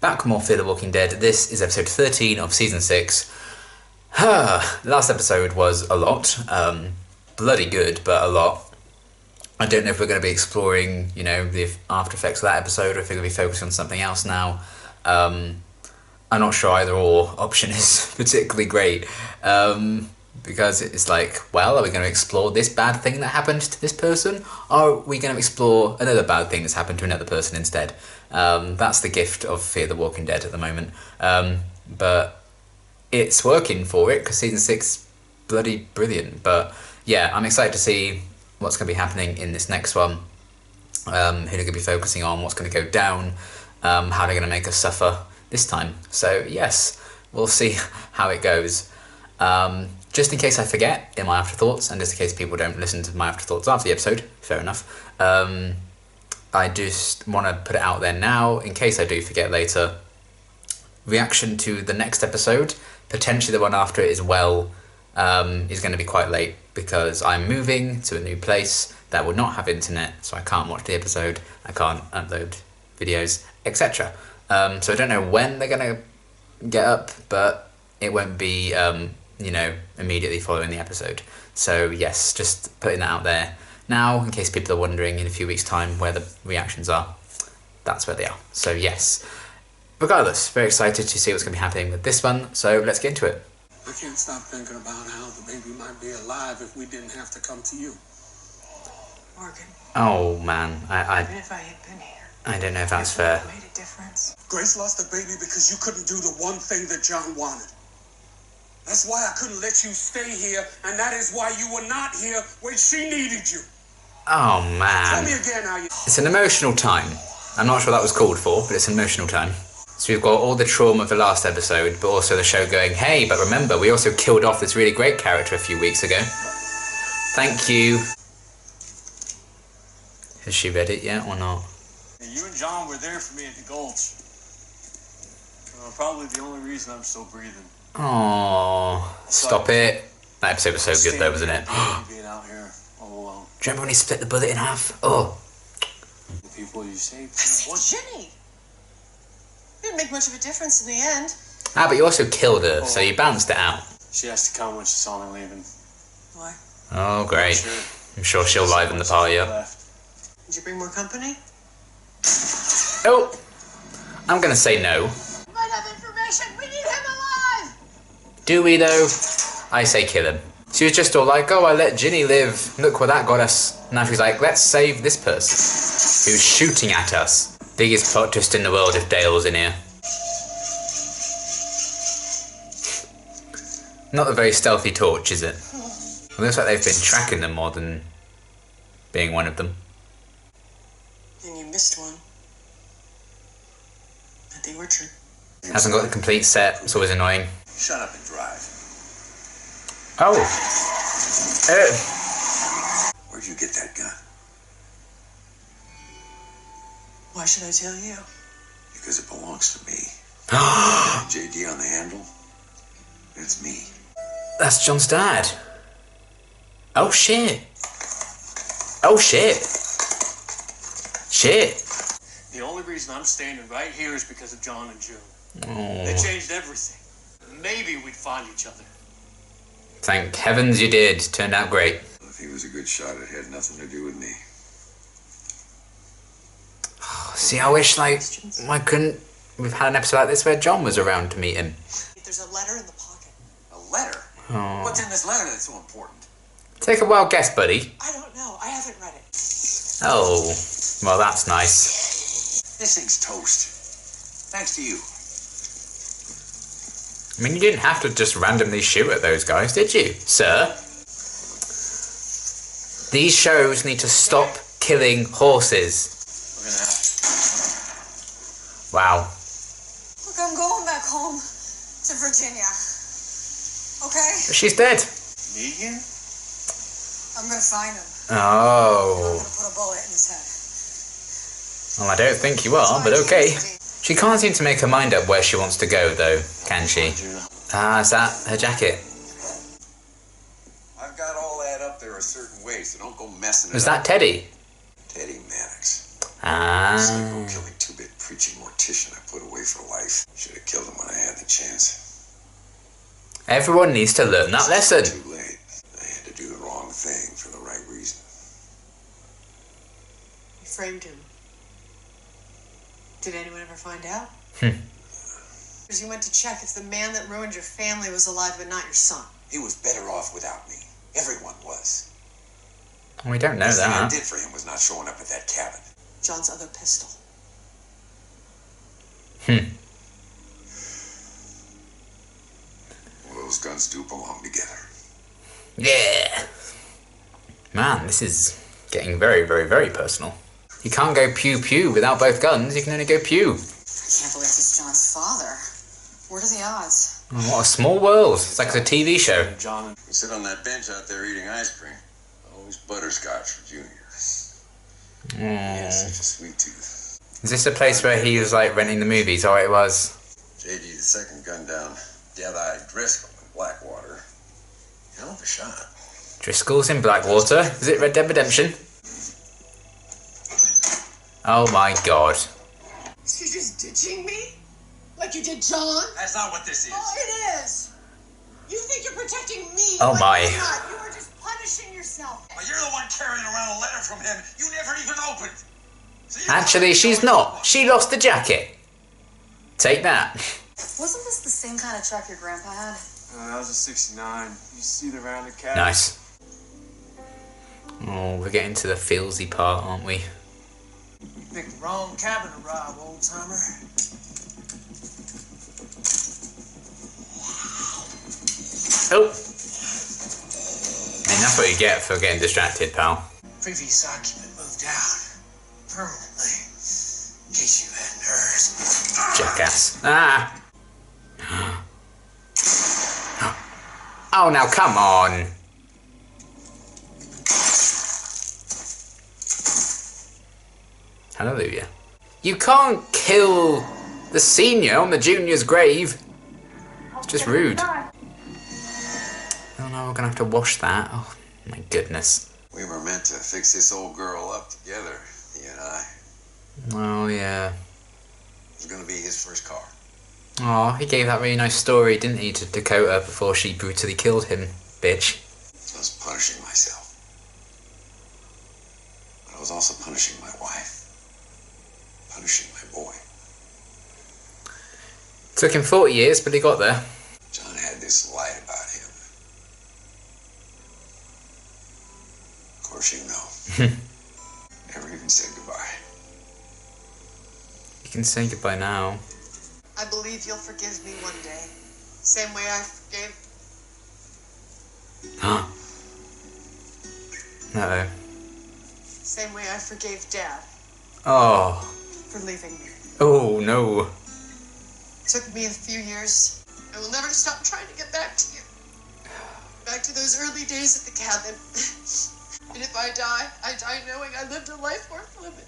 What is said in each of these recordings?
Back with more Fear the Walking Dead. This is episode 13 of season 6. Last episode was a lot. Bloody good, but a lot. I don't know if we're going to be exploring, the after effects of that episode, or if we're going to be focusing on something else now. I'm not sure either or option is particularly great. Because it's like, well, are we going to explore this bad thing that happened to this person? Or are we going to explore another bad thing that's happened to another person instead? That's the gift of Fear the Walking Dead at the moment. But it's working for it, because season 6 is bloody brilliant. But yeah, I'm excited to see what's going to be happening in this next one. Who they're going to be focusing on, what's going to go down, how they're going to make us suffer this time. So yes, we'll see how it goes. Just in case I forget in my afterthoughts, and just in case people don't listen to my afterthoughts after the episode, fair enough, I just want to put it out there now, in case I do forget later. Reaction to the next episode, potentially the one after it as well, is going to be quite late, because I'm moving to a new place that will not have internet, so I can't watch the episode, I can't upload videos, etc. So I don't know when they're going to get up, but it won't be immediately following the episode. So yes, just putting that out there now, in case people are wondering in a few weeks' time where the reactions are. That's where they are. So yes, regardless, very excited to see what's going to be happening with this one, so let's get into it. I can't stop thinking about how the baby might be alive if we didn't have to come to you. Morgan. Oh man, Even if I had been here, I don't know if that's fair. it made a difference. Grace lost the baby because you couldn't do the one thing that John wanted. That's why I couldn't let you stay here, and that is why you were not here when she needed you. Oh Tell man. me again how you... It's an emotional time. I'm not sure that was called for, but it's an emotional time. So we've got all the trauma of the last episode, but also the show going, hey, but remember, we also killed off this really great character a few weeks ago. Thank you. Has she read it yet or not? You and John were there for me at the Gulch. Probably the only reason I'm still breathing. Oh, stop it. That episode was so good though, wasn't it? Being out here all alone. Do you remember when he split the bullet in half? Oh. The people you saved. I said Jenny. Didn't make much of a difference in the end. Ah, but you also killed her, so you balanced it out. She has to come when she saw me leaving. Why? Oh, great. Sure. I'm sure she'll liven the party up. Did you bring more company? Oh, I'm gonna say no. You might have information. We need him alive. Do we though? I say kill him. She was just all like, oh, I let Ginny live. Look where that got us. Now she's like, let's save this person who's shooting at us. Biggest plot twist in the world if Dale's in here. Not a very stealthy torch, is it? It looks like they've been tracking them more than being one of them. Then you missed one. At the orchard. Hasn't got the complete set, it's always annoying. Shut up and drive. Oh. Where'd you get that gun? Why should I tell you? Because it belongs to me. JD on the handle. It's me. That's John's dad. Oh shit. Oh shit. Shit. The only reason I'm standing right here is because of John and June. Oh. They changed everything. Maybe we'd find each other. Thank heavens you did. Turned out great. If he was a good shot, it had nothing to do with me. See, I wish, why couldn't we've had an episode like this where John was around to meet him? There's a letter in the pocket. A letter? Oh. What's in this letter that's so important? Take a wild guess, buddy. I don't know. I haven't read it. Oh, well, that's nice. This thing's toast. Thanks to you. I mean, you didn't have to just randomly shoot at those guys, did you, sir? These shows need to stop killing horses. We're gonna have Wow. Look, I'm going back home to Virginia. Okay? She's dead. me again? I'm gonna find him. I'm Oh. gonna put a bullet in his head. Well, I don't think you are, but okay. She can't seem to make her mind up where she wants to go, though, can she? Ah, is that her jacket? I've got all that up there a certain way, so don't go messing it Was up. that Teddy? Teddy Mannix. Ah. Psycho killing two-bit preaching mortician. put away for life. Should have killed him when I had the chance. Everyone needs to learn that lesson. Too late. I had to do the wrong thing for the right reason. You framed him. Did anyone ever find out? Because you went to check if the man that ruined your family was alive but not your son. He was better off without me. Everyone was. We don't know The thing I that. did for him was not showing up at that cabin. John's other pistol. Well, those guns do belong together. Yeah. Man, this is getting very, very, very personal. You can't go pew pew without both guns. You can only go pew. I can't believe he's John's father. What are the odds? Oh, what a small world. It's like a TV show. John. We sit on that bench out there eating ice cream. Always butterscotch for Junior. He has such a sweet tooth. Is this the place where he was like renting the movies? Oh, it was. JG, the second gun down, Dead-Eye Driscoll in Blackwater. Hell of a shot. Driscoll's in Blackwater. Is it Red Dead Redemption? Oh my god. So you're just ditching me? Like you did John? That's not what this is. Oh, it is. You think you're protecting me? Oh but my. you're not. You are just punishing yourself. But you're the one carrying around a letter from him you never even opened. So you Actually, she's not. She lost the jacket. Take that. Wasn't this the same kind of truck your grandpa had? That was a 69. You see the rounded cab? Nice. Oh, we're getting to the feelsy part, aren't we? You picked the wrong cabin to rob, old timer. Oh. And that's what you get for getting distracted, pal. Previous occupant moved out permanently. In case you hadn't heard. Jackass. Ah. Oh, now come on. Hallelujah. You can't kill the senior on the junior's grave. It's just rude. Oh no, we're gonna have to wash that. Oh my goodness. We were meant to fix this old girl up together, he and I. Oh yeah. It was gonna be his first car. Oh, he gave that really nice story, didn't he, to Dakota before she brutally killed him, bitch. I was punishing myself. But I was also punishing my wife. Punishing my boy. Took him 40 years, but he got there. John had this light about him. Of course you know. Never even said goodbye. You can say goodbye now. I believe you'll forgive me one day. Same way I forgave. Uh-oh. Same way I forgave Dad Oh. for leaving me. Oh, no. Took me a few years. I will never stop trying to get back to you. Back to those early days at the cabin. And if I die knowing I lived a life worth living.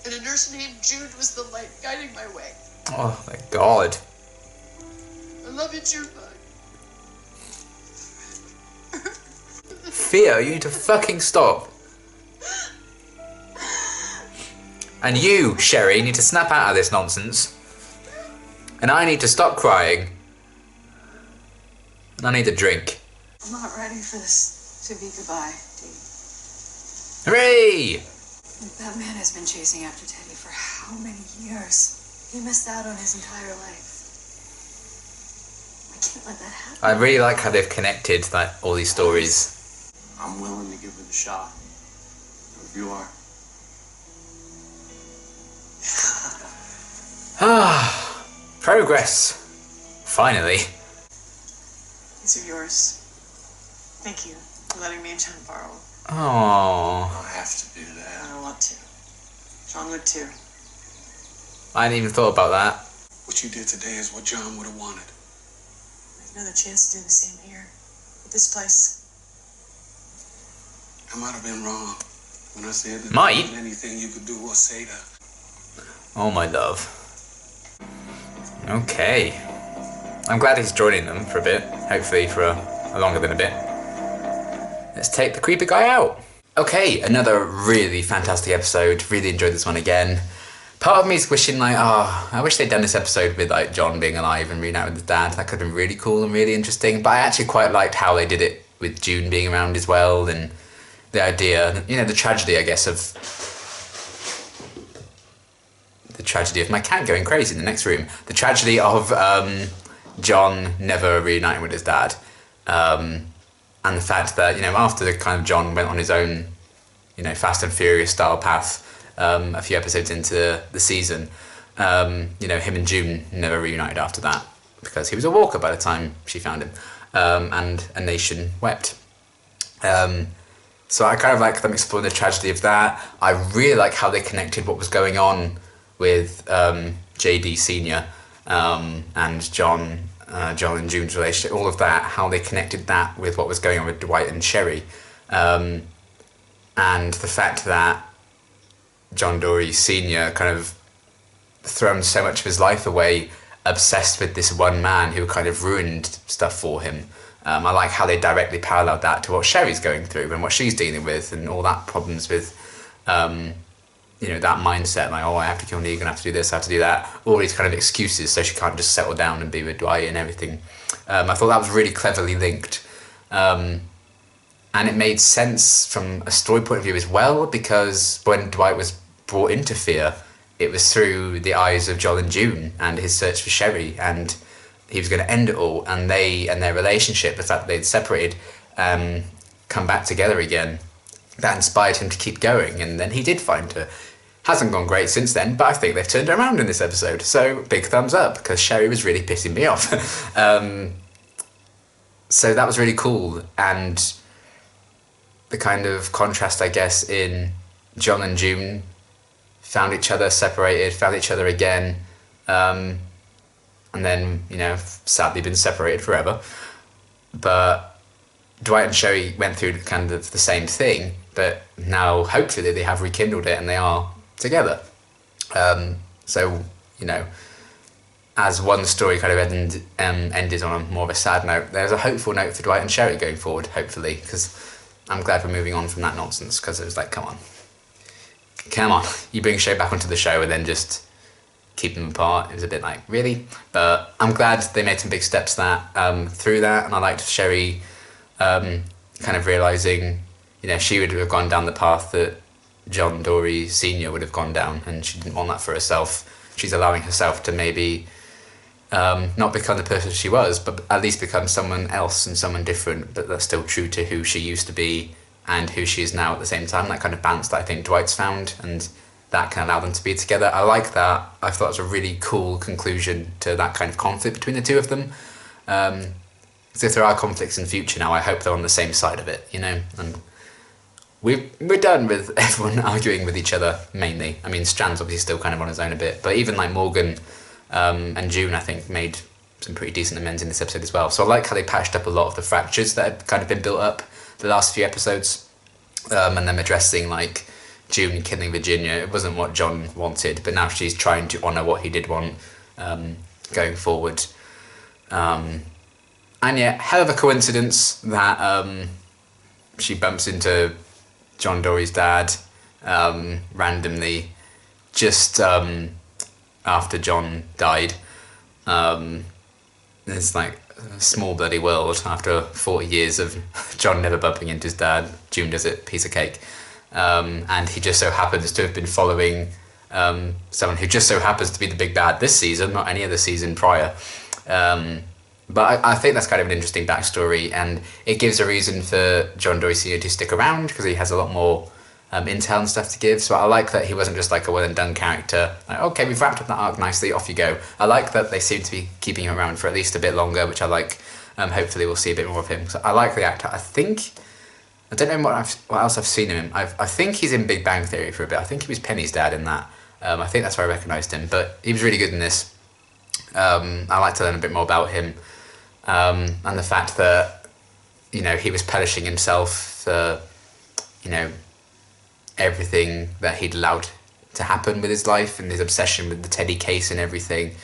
And a nurse named Jude was the light guiding my way. Oh, thank God. I love you, Jude. Theo, you need to fucking stop. And you, Sherry, need to snap out of this nonsense. And I need to stop crying. And I need a drink. I'm not ready for this to be goodbye, Dee. Hooray! That man has been chasing after Teddy for how many years? He missed out on his entire life. I can't let that happen. I really like how they've connected like all these stories. I'm willing to give it a shot. If you are. Ah, progress. Finally. These are yours. Thank you for letting me and John borrow. Oh, I have to do that. I want to. John would too. I hadn't even thought about that. What you did today is what John would have wanted. Another chance to do the same here. At this place. I might have been wrong when I said that Might? there wasn't anything you could do or say to. Oh, my love. Okay. I'm glad he's joining them for a bit. Hopefully for a longer than a bit. Let's take the creepy guy out. Okay, another really fantastic episode. Really enjoyed this one again. Part of me is wishing, like, I wish they'd done this episode with, like, John being alive and reuniting with his dad. That could have been really cool and really interesting. But I actually quite liked how they did it with June being around as well, and the idea, you know, the tragedy, I guess, of my cat going crazy in the next room. The tragedy of John never reuniting with his dad. And the fact that, you know, after the kind of John went on his own, you know, Fast and Furious style path, a few episodes into the season, you know, him and June never reunited after that because he was a walker by the time she found him, and a nation wept. So I kind of like them exploring the tragedy of that. I really like how they connected what was going on with JD Senior and John and June's relationship, all of that, how they connected that with what was going on with Dwight and Sherry, and the fact that John Dorie Sr. kind of thrown so much of his life away, obsessed with this one man who kind of ruined stuff for him. I like how they directly paralleled that to what Sherry's going through and what she's dealing with, and all that problems with, you know, that mindset, like, oh, I have to kill Negan, I have to do this, I have to do that, all these kind of excuses so she can't just settle down and be with Dwight and everything. I thought that was really cleverly linked. And it made sense from a story point of view as well, because when Dwight was brought into Fear, it was through the eyes of Joel and June and his search for Sherry, and he was going to end it all, and they and their relationship, the fact that they'd separated, come back together again, that inspired him to keep going, and then he did find her. Hasn't gone great since then, but I think they've turned it around in this episode, so big thumbs up, because Sherry was really pissing me off. So that was really cool, and the kind of contrast, I guess, in John and June found each other, separated, found each other again, and then, you know, sadly been separated forever. But Dwight and Sherry went through kind of the same thing, but now hopefully they have rekindled it and they are together. So, you know, as one story kind of ended on a more of a sad note, there's a hopeful note for Dwight and Sherry going forward, hopefully, because I'm glad we're moving on from that nonsense, because it was like, come on, you bring Sherry back onto the show and then just keep them apart. It was a bit like, really? But I'm glad they made some big steps through that, and I liked Sherry kind of realising, you know, she would have gone down the path that John Dorie Sr. would have gone down, and she didn't want that for herself. She's allowing herself to maybe not become the person she was, but at least become someone else and someone different, but that's still true to who she used to be and who she is now at the same time. That kind of balance that I think Dwight's found, and that can allow them to be together. I like that. I thought it was a really cool conclusion to that kind of conflict between the two of them. So if there are conflicts in the future now, I hope they're on the same side of it, you know. And we're done with everyone arguing with each other, mainly. I mean, Strand's obviously still kind of on his own a bit, but even like Morgan and June, I think, made some pretty decent amends in this episode as well. So I like how they patched up a lot of the fractures that had kind of been built up the last few episodes, and them addressing like June killing Virginia. It wasn't what John wanted, but now she's trying to honour what he did want going forward. And yeah, hell of a coincidence that she bumps into John Dorie's dad randomly just after John died. It's like a small bloody world after 40 years of John never bumping into his dad. June does it, piece of cake. And he just so happens to have been following someone who just so happens to be the big bad this season, not any other season prior. But I think that's kind of an interesting backstory, and it gives a reason for John Dorie Sr. to stick around, because he has a lot more intel and stuff to give. So I like that he wasn't just like a well and done character, like, okay, we've wrapped up that arc nicely, off you go. I like that they seem to be keeping him around for at least a bit longer, which I like. Hopefully we'll see a bit more of him. So I like the actor. I don't know what else I've seen him in. I think he's in Big Bang Theory for a bit. I think he was Penny's dad in that. I think that's where I recognised him, but he was really good in this. I like to learn a bit more about him. And the fact that, you know, he was punishing himself for, you know, everything that he'd allowed to happen with his life, and his obsession with the Teddy case and everything,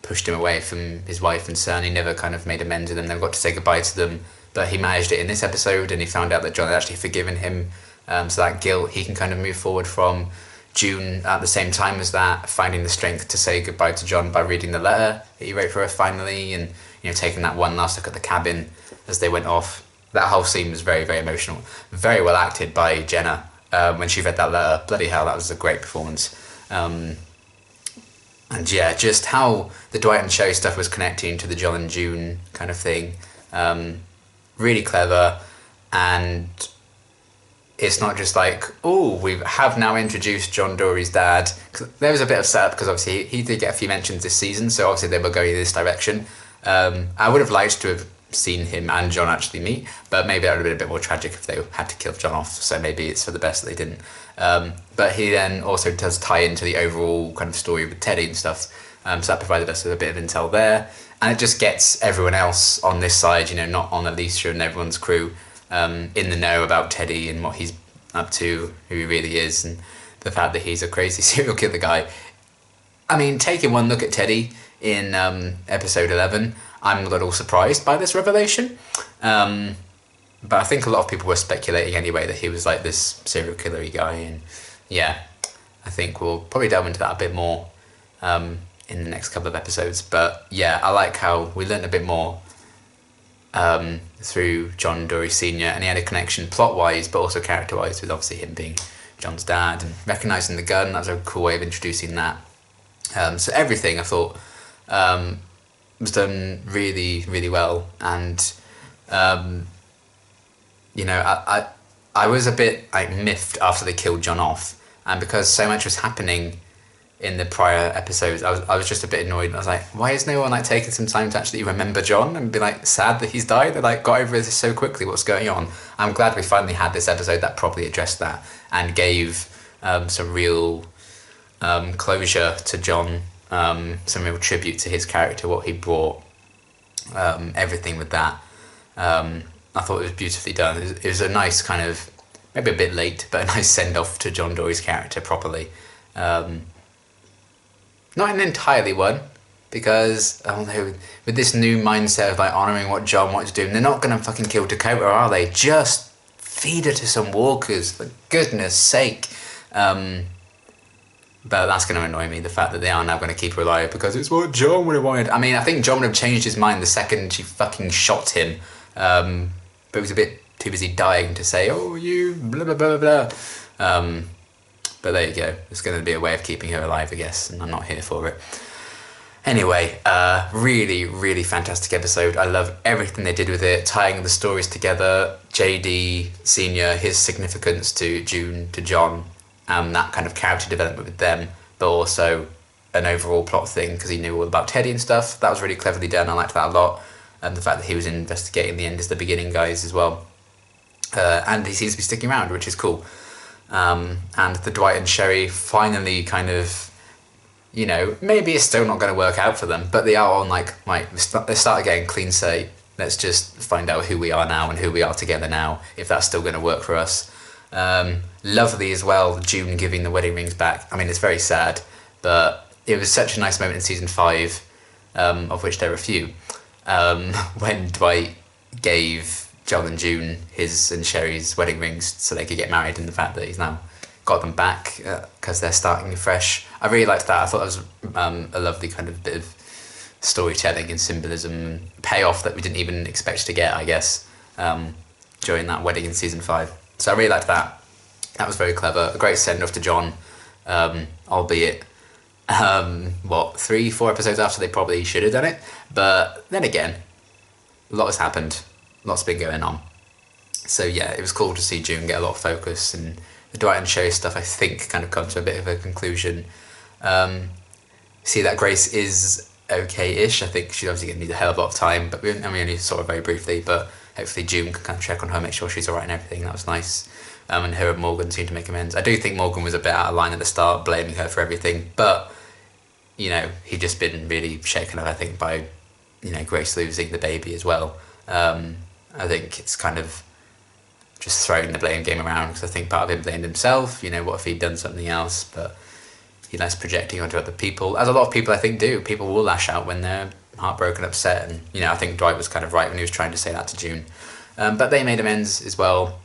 pushed him away from his wife and son. He never kind of made amends with them, never got to say goodbye to them, but he managed it in this episode, and he found out that John had actually forgiven him, so that guilt he can kind of move forward from. June, at the same time as that, finding the strength to say goodbye to John by reading the letter that he wrote for her finally, and taking that one last look at the cabin as they went off. That whole scene was very, very emotional. Very well acted by Jenna when she read that letter. Bloody hell, that was a great performance. And yeah, just how the Dwight and Sherry stuff was connecting to the John and June kind of thing. Really clever, and it's not just like, oh, we have now introduced John Dory's dad. There was a bit of setup because obviously he did get a few mentions this season, so obviously they were going in this direction. I would have liked to have seen him and John actually meet, but maybe that would have been a bit more tragic if they had to kill John off, so maybe it's for the best that they didn't. But he then also does tie into the overall kind of story with Teddy and stuff, so that provided us with a bit of intel there, and it just gets everyone else on this side, not on Alicia and everyone's crew, in the know about Teddy and what he's up to, who he really is, and the fact that he's a crazy serial killer guy. I mean, taking one look at Teddy in episode 11, I'm a little surprised by this revelation. But I think a lot of people were speculating anyway that he was like this serial killer-y guy, and yeah, I think we'll probably delve into that a bit more in the next couple of episodes. But yeah, I like how we learned a bit more through John Dory Sr., and he had a connection plot-wise but also character-wise with obviously him being John's dad, and recognising the gun. That was a cool way of introducing that. So everything I thought was done really, really well, and I was a bit miffed after they killed John off, and because so much was happening in the prior episodes, I was just a bit annoyed. I was like, why is no one taking some time to actually remember John and be sad that he's died? They got over this so quickly. What's going on? I'm glad we finally had this episode that properly addressed that and gave some real closure to John, some real tribute to his character, what he brought, everything with that. I thought it was beautifully done. It was a nice kind of, maybe a bit late, but a nice send-off to John Dory's character properly. Not an entirely one, because with this new mindset of honouring what John wanted to do, and they're not going to fucking kill Dakota, are they? Just feed her to some walkers, for goodness sake. But that's going to annoy me, the fact that they are now going to keep her alive because it's what John would have wanted. I mean, I think John would have changed his mind the second she fucking shot him, but he was a bit too busy dying to say, oh, you blah blah blah blah. But there you go. There's going to be a way of keeping her alive, I guess, and I'm not here for it. Anyway, really, really fantastic episode. I love everything they did with it, tying the stories together. JD Sr., his significance to June, to John, that kind of character development with them, but also an overall plot thing because he knew all about Teddy and stuff. That was really cleverly done. I liked that a lot. And the fact that he was investigating the end is the beginning guys as well. And he seems to be sticking around, which is cool. And the Dwight and Sherry finally kind of, maybe it's still not going to work out for them, but they are on they start getting clean slate. Let's just find out who we are now and who we are together now, if that's still going to work for us. Lovely as well, June giving the wedding rings back. I mean, it's very sad, but it was such a nice moment in season 5, of which there are a few, when Dwight gave John and June his and Sherry's wedding rings so they could get married, and the fact that he's now got them back because they're starting fresh. I really liked that. I thought it was a lovely kind of bit of storytelling and symbolism payoff that we didn't even expect to get, I guess, during that wedding in season 5. So I really liked that. That was very clever. A great send-off to John, albeit 3-4 episodes after they probably should have done it. But then again, a lot has happened. Lots been going on. So yeah, it was cool to see June get a lot of focus, and the Dwight and Sherry stuff I think kind of come to a bit of a conclusion. See that Grace is okay-ish. I think she's obviously going to need a hell of a lot of time, but we only saw her very briefly, but hopefully June can kind of check on her, make sure she's alright and everything. That was nice. And her and Morgan seemed to make amends. I do think Morgan was a bit out of line at the start, blaming her for everything, but he'd just been really shaken up, I think, by Grace losing the baby as well. I think it's kind of just throwing the blame game around, because I think part of him blamed himself. What if he'd done something else? But he likes projecting onto other people, as a lot of people I think do. People will lash out when they're heartbroken, upset, and I think Dwight was kind of right when he was trying to say that to June. But they made amends as well.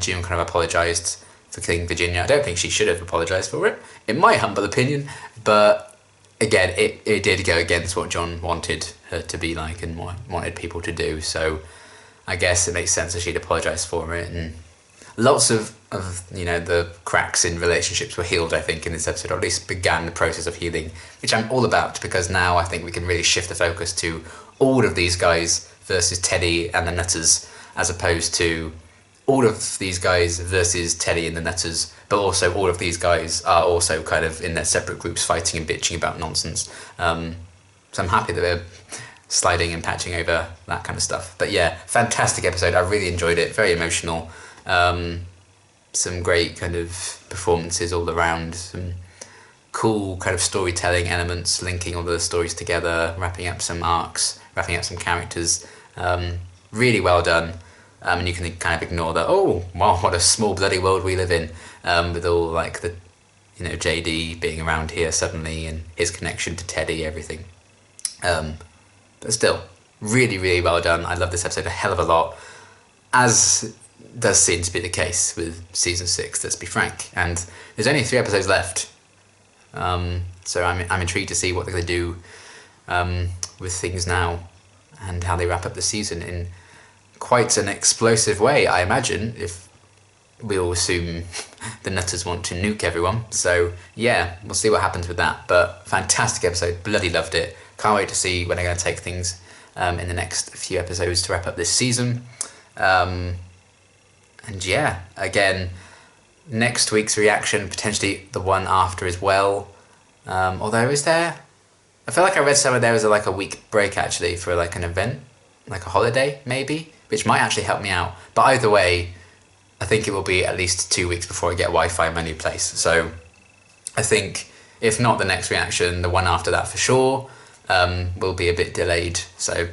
June kind of apologised for killing Virginia. I don't think she should have apologised for it, in my humble opinion, but again, it did go against what Jon wanted her to be like and what wanted people to do, so I guess it makes sense that she'd apologise for it, and lots of the cracks in relationships were healed, I think, in this episode, or at least began the process of healing, which I'm all about, because now I think we can really shift the focus to all of these guys versus Teddy and the Nutters, as opposed to all of these guys versus Teddy and the Nutters, but also all of these guys are also kind of in their separate groups fighting and bitching about nonsense. So I'm happy that they're sliding and patching over that kind of stuff. But yeah, fantastic episode. I really enjoyed it. Very emotional. Some great kind of performances all around. Some cool kind of storytelling elements, linking all the stories together, wrapping up some arcs, wrapping up some characters. Really well done. And you can kind of ignore that, oh, wow, what a small bloody world we live in, with all like the, JD being around here suddenly and his connection to Teddy, everything. But still, really, really well done. I love this episode a hell of a lot, as does seem to be the case with season 6, let's be frank. And there's only 3 episodes left, so I'm intrigued to see what they're going to do with things now and how they wrap up the season in quite an explosive way, I imagine, if we all assume the Nutters want to nuke everyone. So yeah, we'll see what happens with that. But fantastic episode, bloody loved it. Can't wait to see when they're going to take things in the next few episodes to wrap up this season. And yeah, again, next week's reaction, potentially the one after as well. Although, is there... I feel like I read somewhere there was like a week break actually for like an event, like a holiday maybe, which might actually help me out. But either way, I think it will be at least 2 weeks before I get Wi-Fi in my new place. So I think, if not the next reaction, the one after that for sure, will be a bit delayed. So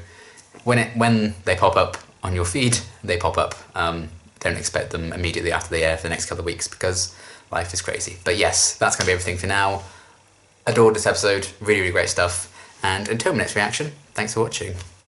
when they pop up on your feed, they pop up. Don't expect them immediately after they air for the next couple of weeks, because life is crazy. But yes, that's going to be everything for now. Adored this episode, really, really great stuff. And until my next reaction, thanks for watching.